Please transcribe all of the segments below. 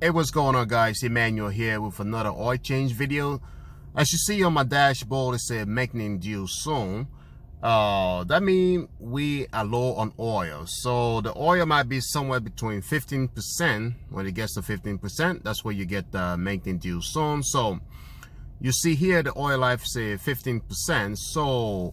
Hey, what's going on, guys? Emmanuel here with another oil change video. As you see on my dashboard, it said maintenance due soon. That means we are low on oil. So the oil might be somewhere between 15%. When it gets to 15%, that's where you get the maintenance due soon. So you see here the oil life say 15%. So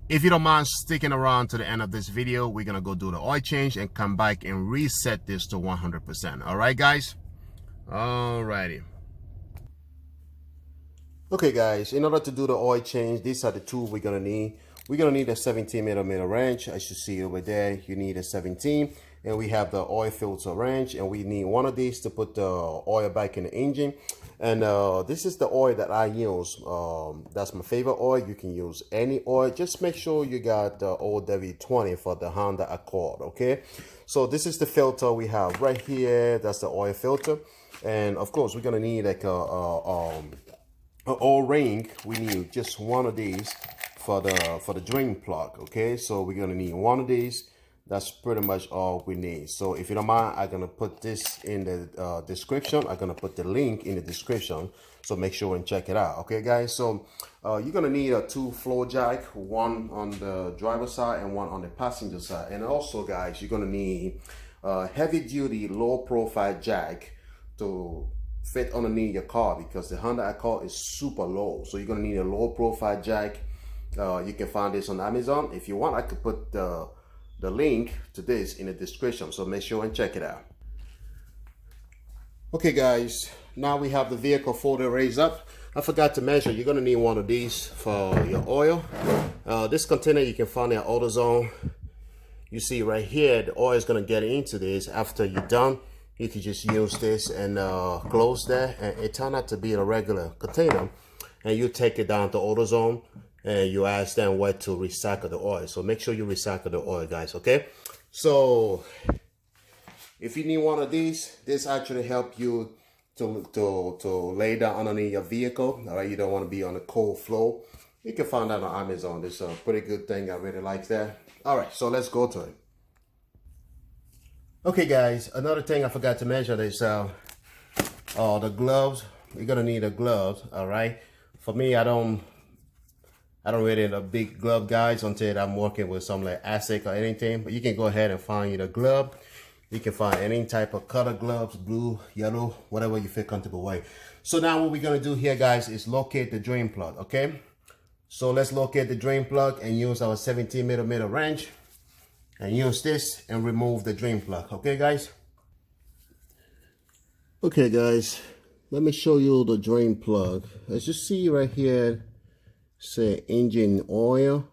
if you don't mind sticking around to the end of this video, we're gonna go do the oil change and come back and reset this to 100%. All right, guys? Alrighty. Okay, guys, in order to do the oil change, these are the tools we're gonna need. We're gonna need a 17mm wrench. As you see over there, you need a 17, and we have the oil filter wrench, and we need one of these to put the oil back in the engine. And this is the oil that I use. That's my favorite oil. You can use any oil. Just make sure you got the OW20 for the Honda Accord, okay? So this is the filter we have right here. That's the oil filter. And of course, we're gonna need like a O-ring. We need just one of these for the drain plug, okay? So we're gonna need one of these. That's pretty much all we need. So if you don't mind, I'm gonna put this in the description. I'm gonna put the link in the description, so make sure and check it out, okay, guys? So you're gonna need a 2 floor jack, one on the driver's side and one on the passenger side. And also, guys, you're gonna need a heavy duty low profile jack to fit underneath your car, because the Honda Accord is super low. So you're gonna need a low profile jack. You can find this on Amazon. If you want, I could put the link to this in the description, so make sure and check it out. Okay, guys, now we have the vehicle fully raised up. I forgot to measure. You're gonna need one of these for your oil. This container you can find at AutoZone. You see right here, the oil is gonna get into this. After you're done, you can just use this and close that, and it turned out to be a regular container. And you take it down to AutoZone and you ask them where to recycle the oil. So make sure you recycle the oil, guys, okay? So if you need one of these, this actually help you to lay down underneath your vehicle. All right, you don't want to be on a cold floor. You can find that on Amazon. This is a pretty good thing. I really like that. All right, so let's go to it. Okay, guys, another thing I forgot to measure is the gloves. You're gonna need a glove, all right? For me, I don't really need a big glove, guys, until I'm working with something like ASIC or anything. But you can go ahead and find you the glove. You can find any type of color gloves, blue, yellow, whatever you feel comfortable with. So now what we're gonna do here, guys, is locate the drain plug, okay? So let's locate the drain plug and use our 17mm wrench and use this and remove the drain plug, okay, guys? Okay, guys, let me show you the drain plug. As you see right here, say engine oil.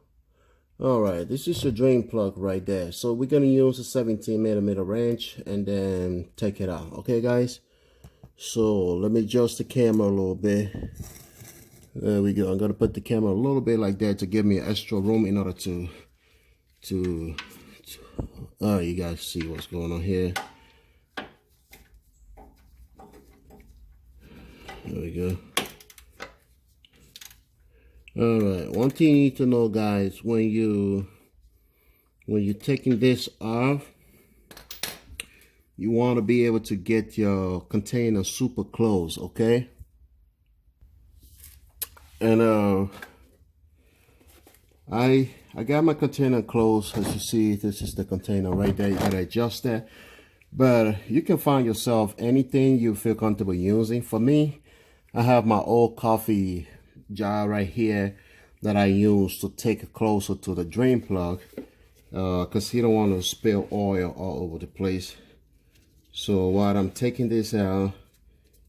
All right, this is your drain plug right there. So we're gonna use a 17mm wrench and then take it out, okay, guys? So let me adjust the camera a little bit. There we go. I'm gonna put the camera a little bit like that to give me extra room in order to you guys see what's going on here. There we go. All right, one thing you need to know, guys, when you're taking this off, you want to be able to get your container super close, okay? And I got my container closed. As you see, this is the container right there. You gotta adjust that, but you can find yourself anything you feel comfortable using. For me, I have my old coffee jar right here that I use to take it closer to the drain plug, because you don't want to spill oil all over the place. So while I'm taking this out,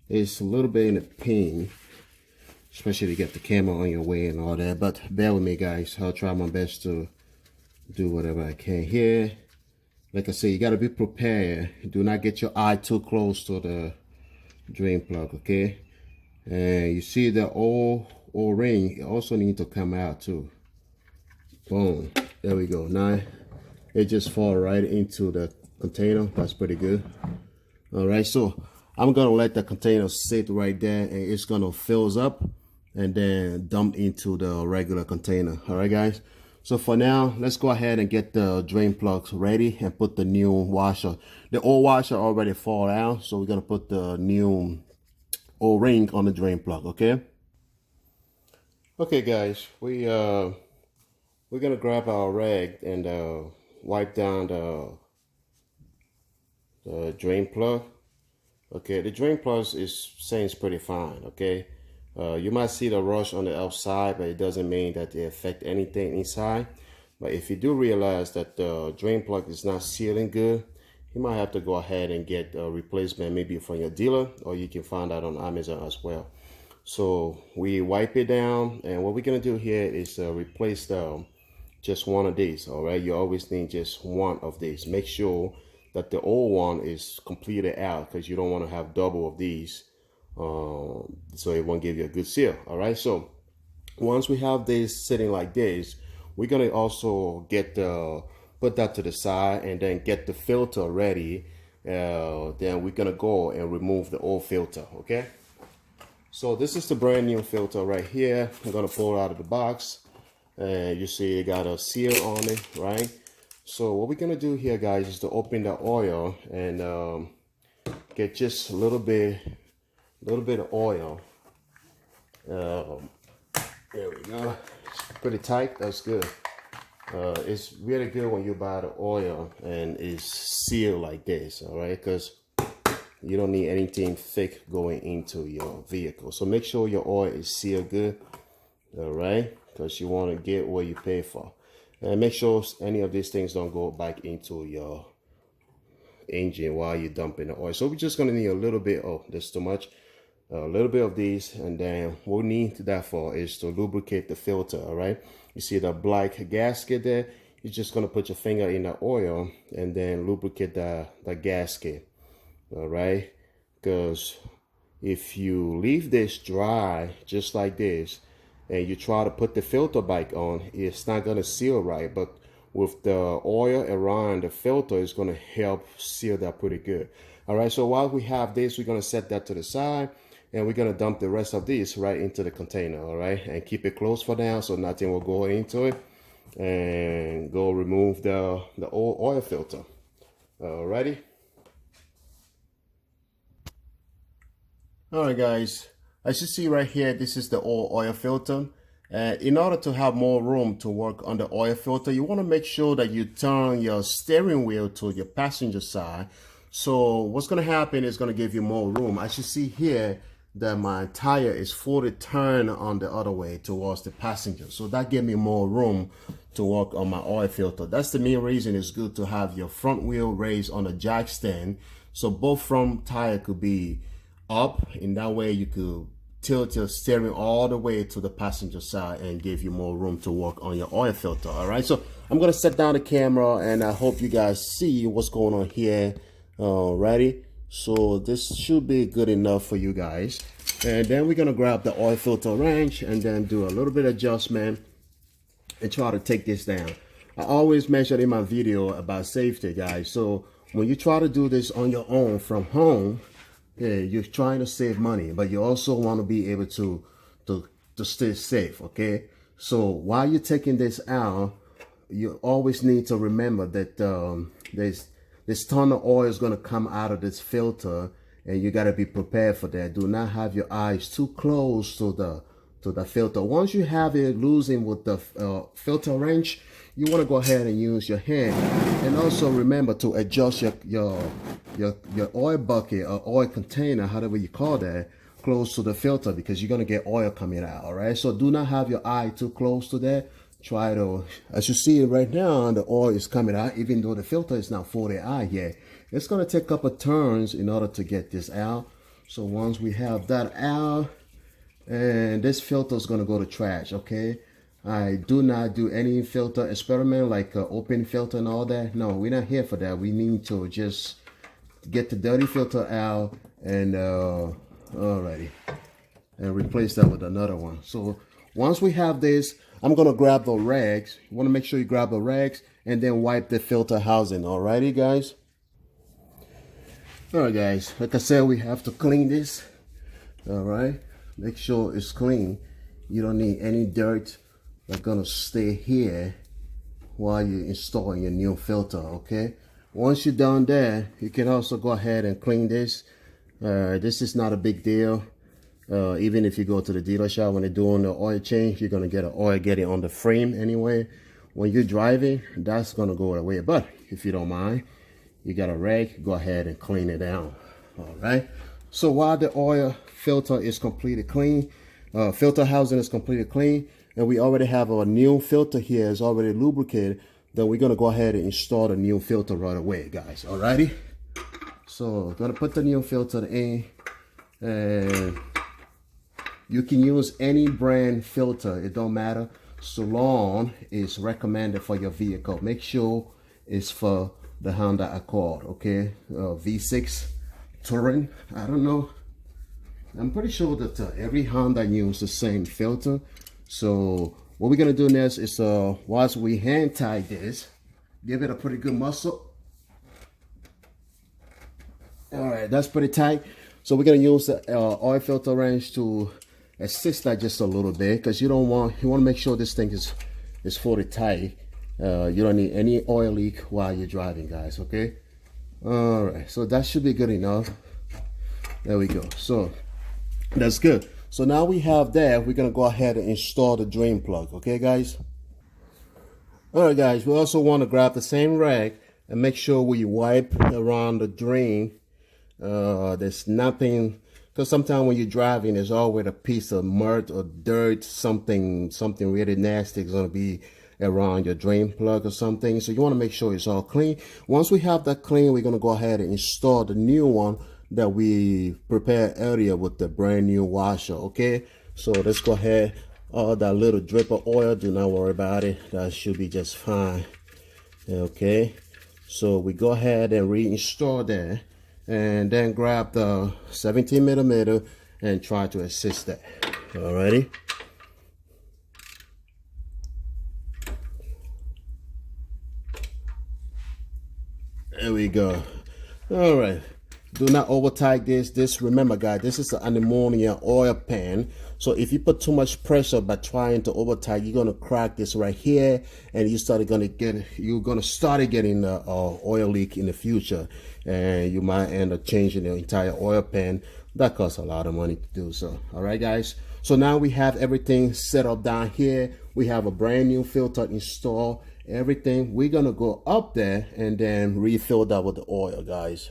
it's a little bit in a pain, especially to get the camera on your way and all that, but bear with me, guys. I'll try my best to do whatever I can here. Like I say, you got to be prepared. Do not get your eye too close to the drain plug, okay? And you see the O-ring also need to come out too. Boom, there we go. Now it just fall right into the container. That's pretty good. All right, so I'm gonna let the container sit right there, and it's gonna fill up and then dump into the regular container. All right, guys. So for now, let's go ahead and get the drain plugs ready and put the new washer. The old washer already fall out, so we're gonna put the new O-ring on the drain plug, okay? Okay guys, we're gonna grab our rag and wipe down the drain plug. Okay, the drain plug seems pretty fine, okay? You might see the rust on the outside, but it doesn't mean that they affect anything inside. But if you do realize that the drain plug is not sealing good, you might have to go ahead and get a replacement, maybe from your dealer, or you can find that on Amazon as well. So we wipe it down, and what we're gonna do here is replace just one of these. All right, you always need just one of these. Make sure that the old one is completed out, because you don't want to have double of these, so it won't give you a good seal. All right, so once we have this sitting like this, we're gonna also get put that to the side and then get the filter ready. Then we're gonna go and remove the old filter. Okay, so this is the brand new filter right here. I'm gonna pull it out of the box, and you see it got a seal on it, right? So what we're gonna do here, guys, is to open the oil and get just a little bit of oil. There we go. It's pretty tight. That's good. It's really good when you buy the oil and it's sealed like this, all right? Because you don't need anything thick going into your vehicle. So make sure your oil is sealed good, all right? Because you want to get what you pay for. And make sure any of these things don't go back into your engine while you're dumping the oil. So we're just going to need a little bit. Oh, there's too much. A little bit of these, and then what we need that for is to lubricate the filter. All right, you see the black gasket there? You're just going to put your finger in the oil and then lubricate the gasket. All right, because if you leave this dry just like this and you try to put the filter back on, it's not going to seal right. But with the oil around the filter, it's going to help seal that pretty good. All right, so while we have this, we're going to set that to the side, and we're going to dump the rest of these right into the container. All right, and keep it closed for now so nothing will go into it. And go remove the old oil filter. Alrighty. All right, guys, as you see right here, this is the oil filter. In order to have more room to work on the oil filter, you want to make sure that you turn your steering wheel to your passenger side. So what's going to happen is going to give you more room. As you see here, that my tire is fully turned on the other way towards the passenger. So that gave me more room to work on my oil filter. That's the main reason it's good to have your front wheel raised on a jack stand. So both front tire could be up. In that way you could tilt your steering all the way to the passenger side and give you more room to work on your oil filter. All right, so I'm gonna set down the camera and I hope you guys see what's going on here. Alrighty, so this should be good enough for you guys. And then we're gonna grab the oil filter wrench and then do a little bit of adjustment and try to take this down. I always mention in my video about safety, guys. So when you try to do this on your own from home, yeah, you're trying to save money, but you also want to be able to stay safe. Okay, so while you're taking this out, you always need to remember that this ton of oil is going to come out of this filter, and you got to be prepared for that. Do not have your eyes too close to the filter. Once you have it loosened with the filter wrench, you want to go ahead and use your hand, and also remember to adjust your oil bucket or oil container, however you call that, close to the filter, because you're going to get oil coming out. All right, so do not have your eye too close to that. Try to, as you see right now, the oil is coming out, even though the filter is not fully out yet. It's going to take a couple of turns in order to get this out. So once we have that out, and this filter is going to go to trash. Okay, I do not do any filter experiment like open filter and all that. No, we're not here for that. We need to just get the dirty filter out and alrighty, and replace that with another one. So once we have this, I'm gonna grab the rags. You want to make sure you grab the rags and then wipe the filter housing. Alrighty, guys. Alright, guys, like I said, we have to clean this. Alright, make sure it's clean. You don't need any dirt that's gonna stay here while you're installing your new filter, okay? Once you're done there, you can also go ahead and clean this. This is not a big deal. Even if you go to the dealer shop when they're doing the oil change, you're gonna get an oil getting on the frame anyway. When you're driving, that's gonna go away. But if you don't mind, you got a rag, go ahead and clean it down. All right. So while the oil filter is completely clean, filter housing is completely clean, and we already have our new filter here is already lubricated, then we're gonna go ahead and install the new filter right away, guys. Alrighty. So I'm gonna put the new filter in, and you can use any brand filter. It don't matter, so long it's recommended for your vehicle. Make sure it's for the Honda Accord, okay? V6 Touring. I don't know. I'm pretty sure that every Honda uses the same filter. So what we're gonna do next is once we hand tie this, give it a pretty good muscle. All right, that's pretty tight. So we're gonna use the oil filter wrench to assist that just a little bit, because you want to make sure this thing is fully tight. You don't need any oil leak while you're driving, guys. Okay. All right. So that should be good enough. There we go. So that's good. So now we have that. We're gonna go ahead and install the drain plug. Okay, guys. All right, guys. We also want to grab the same rag and make sure we wipe around the drain. There's nothing, because sometimes when you're driving, there's always a piece of mud or dirt, something really nasty is going to be around your drain plug or something. So you want to make sure it's all clean. Once we have that clean, we're going to go ahead and install the new one that we prepared earlier with the brand new washer. Okay, so let's go ahead. That little drip of oil, do not worry about it. That should be just fine. Okay, so we go ahead and reinstall that, and then grab the 17 millimeter and try to assist that. Alrighty. There we go. All right. Do not over tight this. Remember, guys, this is an ammonia oil pan. So if you put too much pressure by trying to over tight, you're gonna crack this right here, and you're gonna start getting the oil leak in the future, and you might end up changing the entire oil pan. That costs a lot of money to do so. All right, guys. So now we have everything set up down here. We have a brand new filter installed. Everything. We're gonna go up there and then refill that with the oil, guys.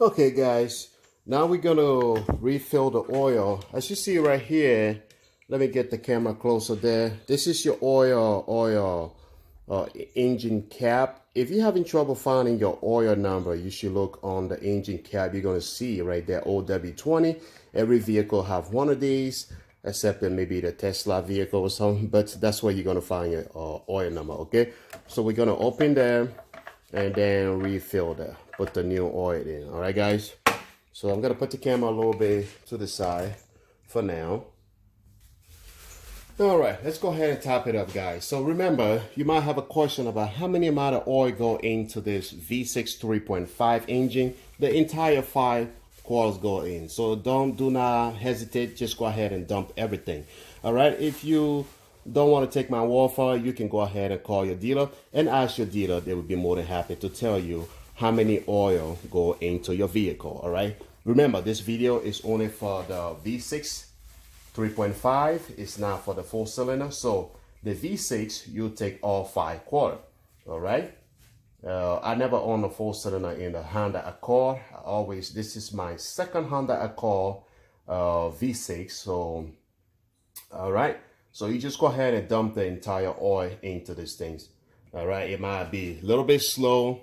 Okay, guys, now we're gonna refill the oil. As you see right here, let me get the camera closer there. This is your oil engine cap. If you're having trouble finding your oil number, you should look on the engine cap. You're gonna see right there, OW20. Every vehicle have one of these, except maybe the Tesla vehicle or something, but that's where you're gonna find your oil number. Okay, so we're gonna open there and then refill there. Put the new oil in. All right, guys. So I'm gonna put the camera a little bit to the side for now. All right, let's go ahead and top it up, guys. So remember, you might have a question about how many amount of oil go into this V6 3.5 engine. The entire 5 quarts go in. So do not hesitate. Just go ahead and dump everything. All right. If you don't want to take my word for it, you can go ahead and call your dealer and ask your dealer. They would be more than happy to tell you how many oil go into your vehicle. All right. Remember, this video is only for the V6 3.5. It's not for the 4-cylinder. So the V6, you take all 5 quarters. All right. I never owned a 4-cylinder in the Honda Accord. This is my second Honda Accord V6. So, all right. So you just go ahead and dump the entire oil into these things. All right. It might be a little bit slow.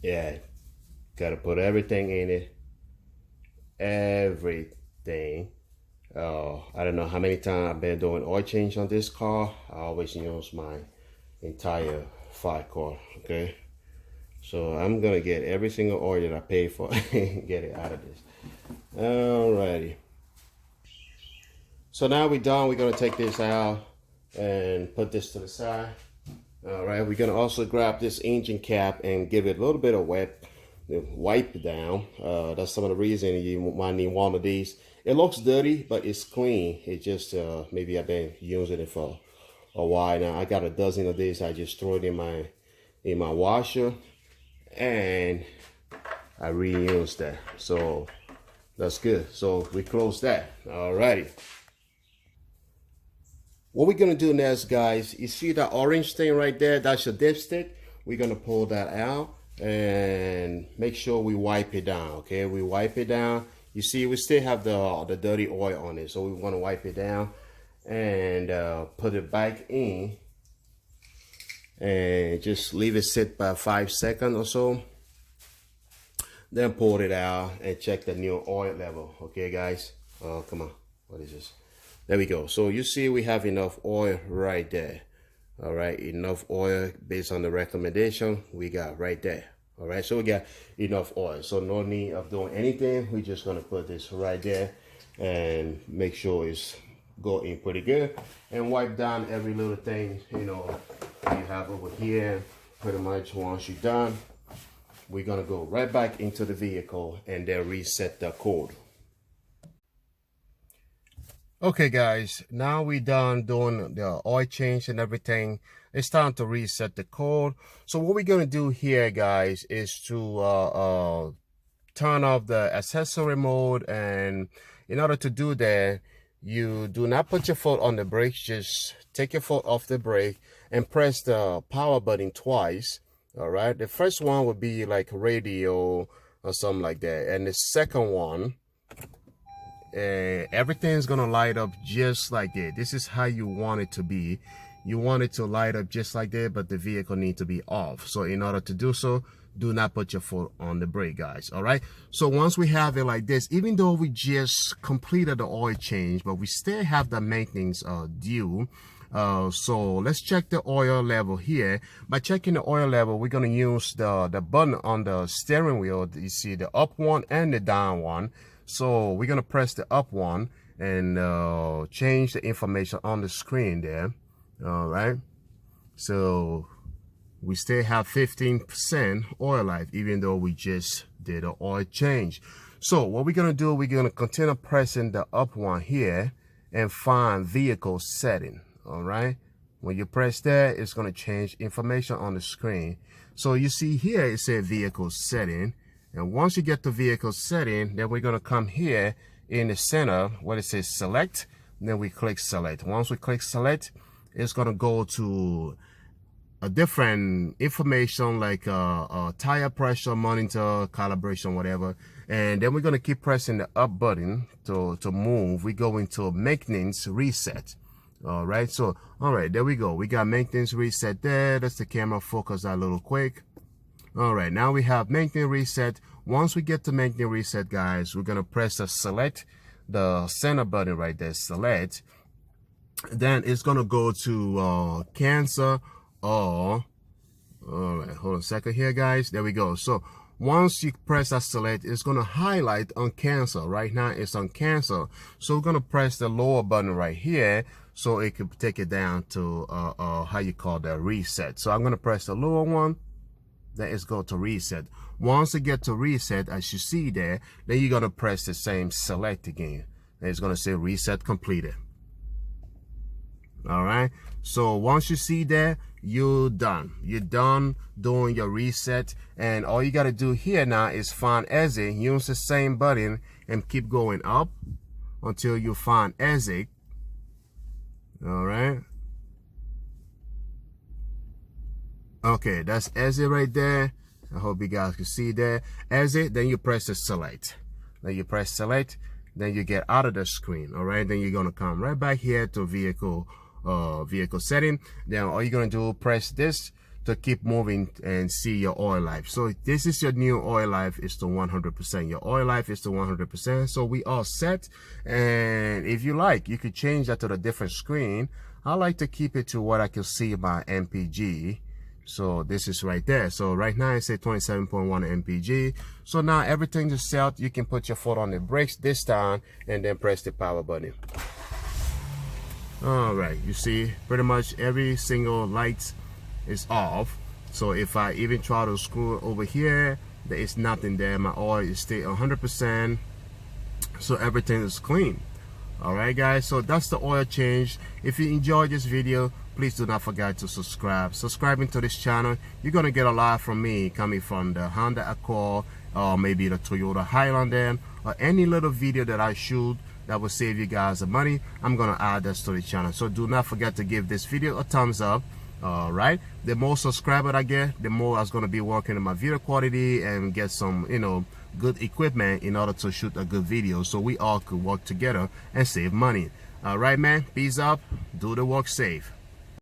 Yeah, gotta put everything in it. Everything. I don't know how many times I've been doing oil change on this car. I always use my entire 5 quart. Okay, so I'm gonna get every single oil that I pay for and get it out of this. Alrighty. So now we're done. We're gonna take this out and put this to the side. All right, we're gonna also grab this engine cap and give it a little bit of wet, wipe down. That's some of the reason you might need one of these. It looks dirty, but it's clean. It just maybe I've been using it for a while now. I got a dozen of these. I just throw it in my washer, and I reuse that. So that's good. So we close that. All righty. What we're gonna do next, guys, you see that orange thing right there? That's your dipstick. We're gonna pull that out and make sure we wipe it down. Okay, we wipe it down. You see, we still have the dirty oil on it, so we want to wipe it down and put it back in, and just leave it sit by 5 seconds or so. Then pull it out and check the new oil level. Okay, guys. Oh, come on. What is this? There we go. So you see we have enough oil right there. All right, enough oil based on the recommendation we got right there. All right, so we got enough oil. So no need of doing anything. We're just gonna put this right there and make sure it's going pretty good. And wipe down every little thing, you know, you have over here. Pretty much once you're done, we're gonna go right back into the vehicle and then reset the code. Okay, guys, now we done doing the oil change and everything. It's time to reset the code. So what we're gonna do here, guys, is to turn off the accessory mode. And in order to do that, you do not put your foot on the brake. Just take your foot off the brake and press the power button twice. All right, the first one would be like radio or something like that, and the second one, everything's gonna light up just like that. This is how you want it to be. You want it to light up just like that, but the vehicle needs to be off. So in order to do so, do not put your foot on the brake, guys. All right, so once we have it like this, even though we just completed the oil change, but we still have the maintenance due. So let's check the oil level here. By checking the oil level, we're gonna use the button on the steering wheel. You see the up one and the down one. So we're gonna press the up one and change the information on the screen there. All right, so we still have 15% oil life, even though we just did an oil change. So what we're gonna do, we're gonna continue pressing the up one here and find vehicle setting. All right, when you press that, it's going to change information on the screen. So you see here it says vehicle setting, and once you get the vehicle setting, then we're going to come here in the center where it says select, and then we click select. Once we click select, it's going to go to a different information like tire pressure, monitor, calibration, whatever. And then we're going to keep pressing the up button to move. We go into maintenance reset. All right, so all right, there we go. We got maintenance reset there. That's the camera focus a little quick. All right, now we have maintenance reset. Once we get to maintenance reset, guys, we're gonna press the select, the center button right there, select. Then it's gonna go to cancel or, all right, hold on a second here, guys. There we go. So once you press that select, it's going to highlight on cancel. Right now it's on cancel. So we're going to press the lower button right here so it can take it down to how you call that, reset. So I'm going to press the lower one. Then it's going to reset. Once it gets to reset, as you see there, then you're going to press the same select again. And it's going to say reset completed. All right, so once you see that, you're done doing your reset. And all you got to do here now is find exit, use the same button and keep going up until you find exit. All right, okay, that's exit right there. I hope you guys can see that exit. Then you press the select, then you press select, then you get out of the screen. All right, then you're gonna come right back here to vehicle setting. Then all you're gonna do, press this to keep moving and see your oil life. So this is your new oil life is to 100%. Your oil life is to 100%. So we all set. And if you like, you could change that to the different screen. I like to keep it to what I can see by MPG. So this is right there. So right now I say 27.1 MPG. So now everything is set. You can put your foot on the brakes this time and then press the power button. All right, you see pretty much every single light is off. So if I even try to screw over here, there is nothing there. My oil is still 100%, so everything is clean. All right guys, so that's the oil change. If you enjoyed this video, please do not forget to subscribe. Subscribing to this channel, you're gonna get a lot from me, coming from the Honda Accord or maybe the Toyota Highlander, or any little video that I shoot that will save you guys the money. I'm gonna add that to the channel. So do not forget to give this video a thumbs up. All right, the more subscribers I get, the more I was going to be working on my video quality and get some, you know, good equipment in order to shoot a good video, so we all could work together and save money. All right, man, peace up, do the work safe.